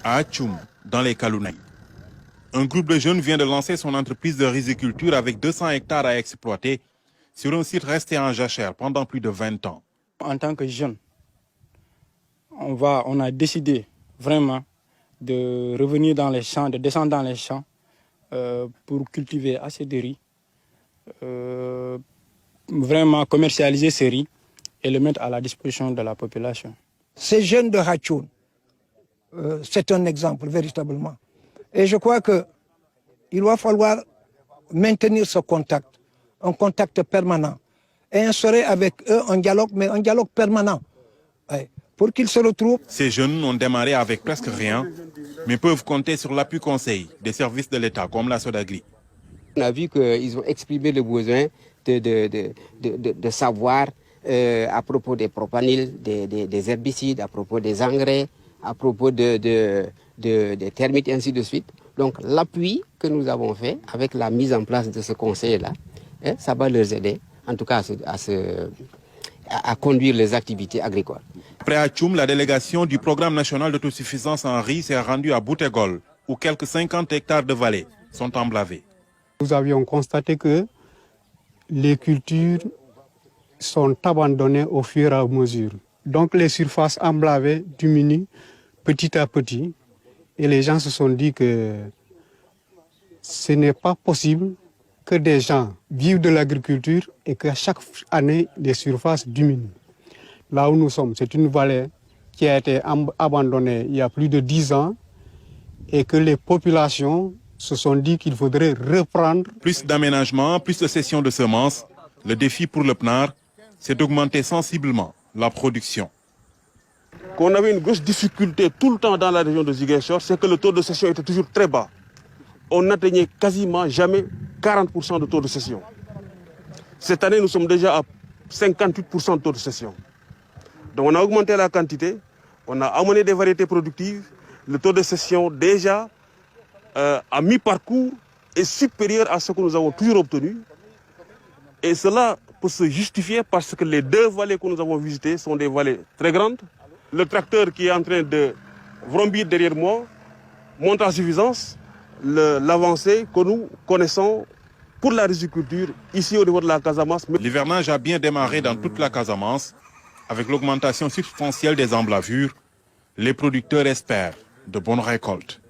À Atchoum, dans les Kalounaï, un groupe de jeunes vient de lancer son entreprise de riziculture avec 200 hectares à exploiter sur un site resté en jachère pendant plus de 20 ans. En tant que jeunes, on a décidé vraiment de revenir dans les champs, de descendre dans les champs pour cultiver assez de riz, vraiment commercialiser ce riz et le mettre à la disposition de la population. Ces jeunes de Hatchoun, c'est un exemple véritablement. Et je crois qu'il va falloir maintenir ce contact, un contact permanent, et instaurer avec eux un dialogue, mais un dialogue permanent, pour qu'ils se retrouvent. Ces jeunes ont démarré avec presque rien, mais peuvent compter sur l'appui conseil des services de l'État, comme la Sodagri. On a vu qu'ils ont exprimé le besoin de savoir à propos des propanils, des herbicides, à propos des engrais, à propos des termites, et ainsi de suite. Donc l'appui que nous avons fait avec la mise en place de ce conseil-là, ça va leur aider, en tout cas à conduire les activités agricoles. Après Atchoum, la délégation du programme national d'autosuffisance en riz s'est rendue à Boutegol, où quelques 50 hectares de vallée sont emblavés. Nous avions constaté que les cultures sont abandonnées au fur et à mesure. Donc les surfaces emblavées diminuent petit à petit et les gens se sont dit que ce n'est pas possible que des gens vivent de l'agriculture et qu'à chaque année les surfaces diminuent. Là où nous sommes, c'est une vallée qui a été abandonnée il y a plus de 10 ans et que les populations se sont dit qu'il faudrait reprendre. Plus d'aménagement, plus de cession de semences, le défi pour le PNAR, c'est d'augmenter sensiblement la production. Qu'on avait une grosse difficulté tout le temps dans la région de Ziguinchor, c'est que le taux de cession était toujours très bas. On n'atteignait quasiment jamais 40% de taux de cession. Cette année, nous sommes déjà à 58% de taux de cession. Donc on a augmenté la quantité, on a amené des variétés productives. Le taux de cession déjà à mi-parcours est supérieur à ce que nous avons toujours obtenu. Et cela peut se justifier parce que les deux vallées que nous avons visitées sont des vallées très grandes. Le tracteur qui est en train de vrombir derrière moi montre en suffisance l'avancée que nous connaissons pour la riziculture ici au niveau de la Casamance. L'hivernage a bien démarré dans toute la Casamance. Avec l'augmentation substantielle des emblavures, les producteurs espèrent de bonnes récoltes.